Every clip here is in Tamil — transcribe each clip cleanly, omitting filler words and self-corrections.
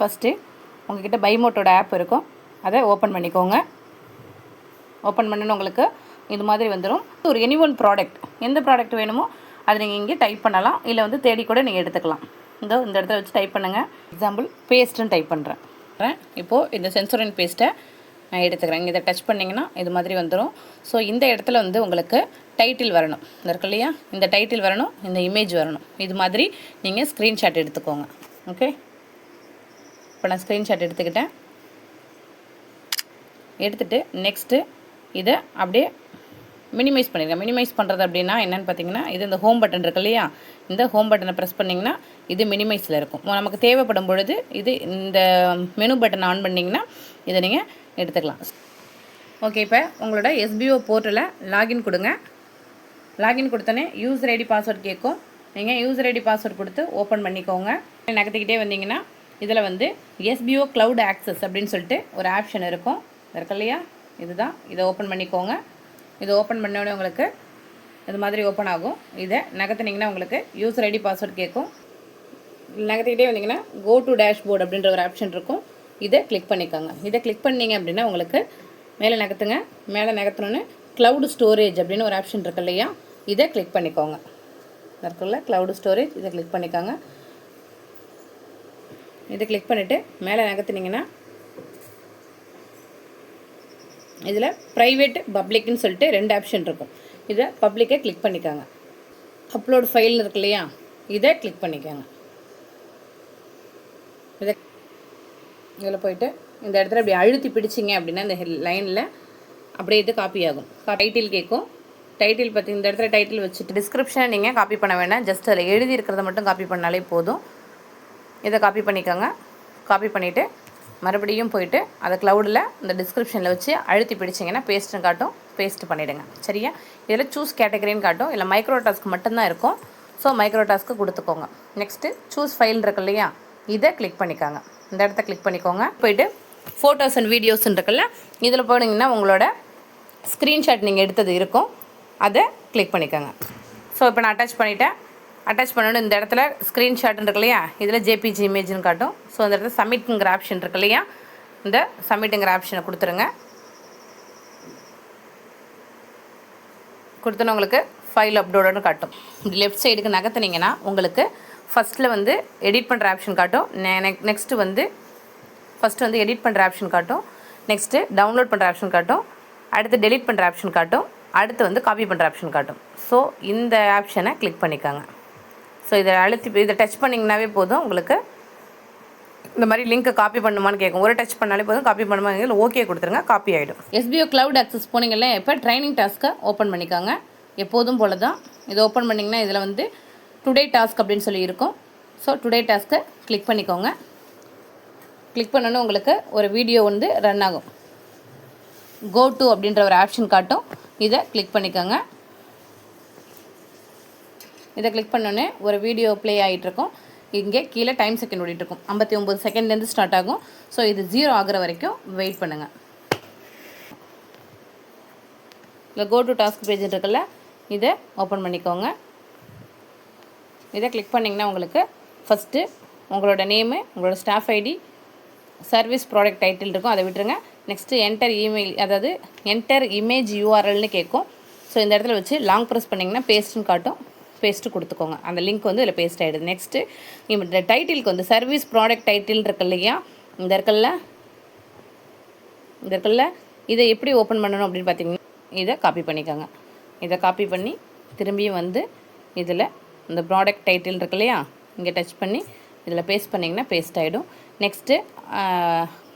ஃபஸ்ட்டு உங்கள்கிட்ட பைமோட்டோட ஆப் இருக்கும், அதை ஓப்பன் பண்ணிக்கோங்க. ஓப்பன் பண்ணணும் உங்களுக்கு இது மாதிரி வந்துடும். ஒரு எனி ஒன் ப்ராடக்ட், எந்த ப்ராடக்ட் வேணுமோ அதை நீங்கள் இங்கே டைப் பண்ணலாம், இல்லை வந்து தேடி கூட நீங்கள் எடுத்துக்கலாம். இந்த இடத்துல வச்சு டைப் பண்ணுங்கள். எக்ஸாம்பிள் பேஸ்ட்டுன்னு டைப் பண்ணுறேன். இப்போது இந்த சென்சோரியன் பேஸ்ட்டை நான் எடுத்துக்கிறேன். இதை டச் பண்ணிங்கன்னா இது மாதிரி வந்துடும். ஸோ இந்த இடத்துல வந்து உங்களுக்கு டைட்டில் வரணும், இருக்கு இல்லையா, இந்த டைட்டில் வரணும், இந்த இமேஜ் வரணும். இது மாதிரி நீங்கள் ஸ்க்ரீன்ஷாட் எடுத்துக்கோங்க. ஓகே, இப்போ நான் ஸ்க்ரீன்ஷாட் எடுத்துக்கிட்டேன். எடுத்துகிட்டு நெக்ஸ்ட்டு இதை அப்படியே மினிமைஸ் பண்ணிடுங்க. மினிமைஸ் பண்ணுறது அப்படின்னா என்னென்னு பார்த்தீங்கன்னா, இது இந்த ஹோம் பட்டன் இருக்கு இல்லையா, இந்த ஹோம் பட்டனை ப்ரெஸ் பண்ணிங்கன்னா இது மினிமைஸில் இருக்கும். நமக்கு தேவைப்படும் பொழுது இது இந்த மெனு பட்டன் ஆன் பண்ணிங்கன்னா இதை நீங்கள் எடுத்துக்கலாம். ஓகே, இப்போ உங்களோட SBO போர்ட்டலில் லாகின் கொடுங்க. லாகின் கொடுத்தோன்னே யூசர் ஐடி பாஸ்வேர்ட் கேட்கும். நீங்கள் யூசர் ஐடி பாஸ்வேர்ட் கொடுத்து ஓப்பன் பண்ணிக்கோங்க. நகர்த்திக்கிட்டே வந்தீங்கன்னா இதில் வந்து SBO க்ளவுட் ஆக்சஸ் அப்படின்னு சொல்லிட்டு ஒரு ஆப்ஷன் இருக்கும், இருக்கு இல்லையா, இதுதான். இதை ஓப்பன் பண்ணிக்கோங்க. இதை ஓப்பன் பண்ணோடனே உங்களுக்கு இது மாதிரி ஓப்பன் ஆகும். இதை நகர்த்தினீங்கன்னா உங்களுக்கு யூசர் ஐடி பாஸ்வேர்ட் கேட்கும். நகர்த்திக்கிட்டே வந்தீங்கன்னா கோ டு டேஷ்போர்ட் அப்படின்ற ஒரு ஆப்ஷன் இருக்கும், இதை கிளிக் பண்ணிக்கோங்க. இதை கிளிக் பண்ணிங்க அப்படின்னா உங்களுக்கு மேலே நகர்த்துங்க. மேலே நகர்த்தணுன்னு க்ளவுட் ஸ்டோரேஜ் அப்படின்னு ஒரு ஆப்ஷன் இருக்கு இல்லையா, இதை கிளிக் பண்ணிக்கோங்க. இருக்குல்ல க்ளவுட் ஸ்டோரேஜ், இதை கிளிக் பண்ணிக்கோங்க. இதை கிளிக் பண்ணிவிட்டு மேலே நகர்த்தினீங்கன்னா இதில் ப்ரைவேட் பப்ளிக்னு சொல்லிட்டு 2 ஆப்ஷன் இருக்கும். இதை பப்ளிக்கை கிளிக் பண்ணிக்கோங்க. அப்லோட் ஃபைல் இருக்கு இல்லையா, இதை கிளிக் பண்ணிக்கோங்க. இதில் போய்ட்டு இந்த இடத்துல அப்படி அழுத்தி பிடிச்சிங்க அப்படின்னா இந்த லைனில் அப்படியே இது காப்பி ஆகும். டைட்டில் கேட்கும். டைட்டில் பற்றி இந்த இடத்துல டைட்டில் வச்சுட்டு டிஸ்கிரிப்ஷனை நீங்கள் காப்பி பண்ண வேண்டாம், ஜஸ்ட் அதில் எழுதி இருக்கிறத மட்டும் காப்பி பண்ணாலே போதும். இதை காப்பி பண்ணிக்கோங்க. காப்பி பண்ணிவிட்டு மறுபடியும் போயிட்டு அதை க்ளவுடில் இந்த டிஸ்கிரிப்ஷனில் வச்சு அழுத்தி பிடிச்சிங்கன்னா பேஸ்ட்டுன்னு காட்டும், பேஸ்ட் பண்ணிவிடுங்க. சரியா, இதில் சூஸ் கேட்டகரின்னு காட்டும், இல்லை மைக்ரோ டாஸ்க் மட்டும்தான் இருக்கும். ஸோ மைக்ரோ டாஸ்க்கு கொடுத்துக்கோங்க. நெக்ஸ்ட்டு சூஸ் ஃபைல் இருக்கு இல்லையா, இதை கிளிக் பண்ணிக்கோங்க. இந்த இடத்த கிளிக் பண்ணிக்கோங்க. போய்ட்டு ஃபோட்டோஸ் அண்ட் வீடியோஸ்ன்னு இருக்குல்ல, இதில் போனீங்கன்னா உங்களோட ஸ்க்ரீன்ஷாட் நீங்கள் எடுத்தது இருக்கும், அதை கிளிக் பண்ணிக்கோங்க. ஸோ இப்போ நான் அட்டாச் பண்ணிவிட்டேன். அட்டாச் பண்ணணும். இந்த இடத்துல ஸ்க்ரீன்ஷாட்னு இருக்கு இல்லையா, இதில் JPG இமேஜ்னு காட்டும். ஸோ இந்த இடத்துல சப்மிட்டுங்கிற ஆப்ஷன் இருக்கு இல்லையா, இந்த சப்மிட்டுங்கிற ஆப்ஷனை கொடுத்துருங்க. கொடுத்தோன்னா உங்களுக்கு ஃபைல் அப்லோடுன்னு காட்டும். லெஃப்ட் சைடுக்கு நகர்த்துனீங்கன்னா உங்களுக்கு ஃபஸ்ட்டில் வந்து எடிட் பண்ணுற ஆப்ஷன் காட்டும். நெக்ஸ்ட்டு வந்து ஃபஸ்ட்டு வந்து எடிட் பண்ணுற ஆப்ஷன் காட்டும். நெக்ஸ்ட்டு டவுன்லோட் பண்ணுற ஆப்ஷன் காட்டும். அடுத்து டெலிட் பண்ணுற ஆப்ஷன் காட்டும். அடுத்து வந்து காப்பி பண்ணுற ஆப்ஷன் காட்டும். ஸோ இந்த ஆப்ஷனை கிளிக் பண்ணிக்கோங்க. ஸோ இதை இதை டச் பண்ணிங்கனாவே போதும், உங்களுக்கு இந்த மாதிரி லிங்க்கை காப்பி பண்ணுமான்னு கேட்கும். ஒரு டச் பண்ணாலே போதும், காப்பி பண்ணுமா இல்லை ஓகே கொடுத்துருங்க, காப்பி ஆகிடும். SBO க்ளவுட் ஆக்சஸ் போனீங்கல்ல, இப்போ ட்ரைனிங் டாஸ்க்கை ஓப்பன் பண்ணிக்கோங்க. எப்போதும் போல தான். இதை ஓப்பன் பண்ணிங்கன்னா இதில் வந்து டுடே டாஸ்க் அப்படின்னு சொல்லி இருக்கும். ஸோ டுடே டாஸ்க்கை கிளிக் பண்ணிக்கோங்க. கிளிக் பண்ணோன்னு உங்களுக்கு ஒரு வீடியோ வந்து ரன் ஆகும். கோ டு அப்படின்ற ஒரு ஆப்ஷன் காட்டும், இதை கிளிக் பண்ணிக்கோங்க. இதை கிளிக் பண்ணோன்னே ஒரு வீடியோ ப்ளே ஆகிட்டுருக்கும். இங்கே கீழே டைம் செகண்ட் ஓடிட்டுருக்கும். 59 செகண்ட்லேருந்து ஸ்டார்ட் ஆகும். ஸோ இது 0 ஆகிற வரைக்கும் வெயிட் பண்ணுங்கள். இல்லை கோ டு டாஸ்க் பேஜ் இருக்குல்ல, இதை ஓப்பன் பண்ணிக்கோங்க. இதை கிளிக் பண்ணிங்கன்னா உங்களுக்கு ஃபஸ்ட்டு உங்களோட நேமு, உங்களோட staff ID, service product title இருக்கும், அதை விட்டுருங்க. நெக்ஸ்ட்டு என்டர் இமெயில், அதாவது என்டர் இமேஜ் URLனு கேட்கும். ஸோ இந்த இடத்துல வச்சு லாங் ப்ரெஸ் பண்ணிங்கன்னா பேஸ்ட்டுன்னு காட்டும், பேஸ்ட்டு கொடுத்துக்கோங்க. அந்த லிங்க் வந்து இதில் பேஸ்ட் ஆகிடுது. நெக்ஸ்ட்டு இந்த டைட்டிலுக்கு வந்து சர்வீஸ் ப்ராடக்ட் டைட்டில் இருக்கு இல்லையா, இந்த இருக்குல்ல, இதை எப்படி ஓப்பன் பண்ணணும் அப்படின்னு பார்த்தீங்கன்னா இதை காப்பி பண்ணிக்கோங்க. இதை காப்பி பண்ணி திரும்பியும் வந்து இதில் இந்த ப்ராடக்ட் டைட்டில் இருக்கு இல்லையா, இங்கே டச் பண்ணி இதில் பேஸ்ட் பண்ணிங்கன்னா பேஸ்ட் ஆகிடும். நெக்ஸ்ட்டு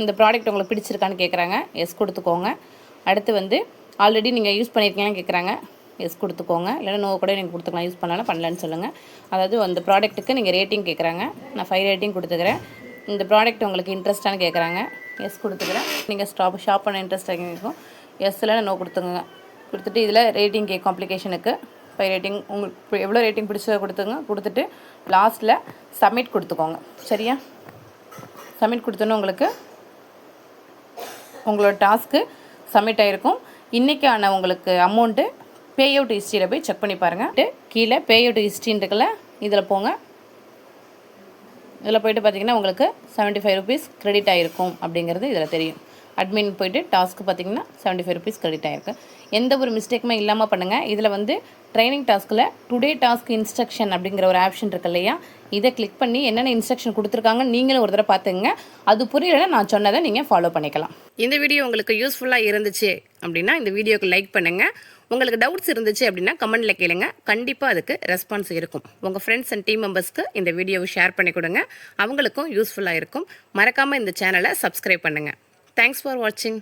இந்த ப்ராடக்ட் உங்களுக்கு பிடிச்சிருக்கான்னு கேட்குறாங்க, எஸ் கொடுத்துக்கோங்க. அடுத்து வந்து ஆல்ரெடி நீங்கள் யூஸ் பண்ணியிருக்கீங்களான்னு கேட்குறாங்க, எஸ் கொடுத்துக்கோங்க. இல்லைன்னா நோ கூட நீங்கள் கொடுத்துக்கலாம், யூஸ் பண்ணாலும் பண்ணலன்னு சொல்லுங்கள். அதாவது அந்த ப்ராடக்ட்டுக்கு நீங்கள் ரேட்டிங் கேட்குறாங்க, நான் 5 ரேட்டிங் கொடுத்துக்கிறேன். இந்த ப்ராடக்ட் உங்களுக்கு இன்ட்ரெஸ்ட்டானு கேட்குறாங்க, எஸ் கொடுத்துக்கிறேன். நீங்கள் ஷாப் பண்ண இன்ட்ரெஸ்ட்டாக இருக்கும், எஸ் இல்லைன்னா நோ கொடுத்துங்க. கொடுத்துட்டு இதில் ரேட்டிங் கேட்கும். அப்ளிகேஷனுக்கு 5 ரேட்டிங், உங்களுக்கு எவ்வளோ ரேட்டிங் பிடிச்சதை கொடுத்துட்டு லாஸ்ட்டில் சப்மிட் கொடுத்துக்கோங்க. சரியா, சப்மிட் கொடுத்தோன்னே உங்களுக்கு உங்களோட டாஸ்க்கு சப்மிட் ஆகிருக்கும். இன்றைக்கான உங்களுக்கு அமௌண்ட்டு பே அவுட் ஹிஸ்ட்ரியில் போய் செக் பண்ணி பாருங்கள். கீழே பே அவுட் ஹிஸ்ட்ரின்னு இருக்குல்ல, இதில் போங்க. இதில் போய்ட்டு பார்த்தீங்கன்னா உங்களுக்கு 75 ருபீஸ் கிரெடிட் ஆகிருக்கும் அப்படிங்கிறது இதில் தெரியும். அட்மின் போய்ட்டு டாஸ்க்கு பார்த்தீங்கன்னா 75 ருபீஸ் கிரெடிட் ஆகிருக்கு. எந்த ஒரு மிஸ்டேக்குமே இல்லாமல் பண்ணுங்கள். இதில் வந்து ட்ரைனிங் டாஸ்கில் டுடே டாஸ்க் இன்ஸ்ட்ரக்ஷன் அப்படிங்கிற ஒரு ஆப்ஷன் இருக்கு இல்லையா, இதை கிளிக் பண்ணி என்னென்ன இன்ஸ்ட்ரக்ஷன் கொடுத்துருக்காங்க நீங்களும் ஒரு தடவை பார்த்துங்க. அது புரியலைன்னா நான் சொன்னதை நீங்கள் ஃபாலோ பண்ணிக்கலாம். இந்த வீடியோ உங்களுக்கு யூஸ்ஃபுல்லாக இருந்துச்சு அப்படின்னா இந்த வீடியோக்கு லைக் பண்ணுங்கள். உங்களுக்கு டவுட்ஸ் இருந்துச்சு அப்படின்னா கமெண்ட்டில் கேளுங்க. கண்டிப்பாக அதுக்கு ரெஸ்பான்ஸ் இருக்கும். உங்கள் ஃப்ரெண்ட்ஸ் அண்ட் டீம் மெம்பர்ஸ்க்கு இந்த வீடியோவை ஷேர் பண்ணி கொடுங்க. அவங்களுக்கும் யூஸ்ஃபுல்லாக இருக்கும். மறக்காமல் இந்த சேனலை சப்ஸ்கிரைப் பண்ணுங்கள். தேங்க்ஸ் ஃபார் வாட்சிங்.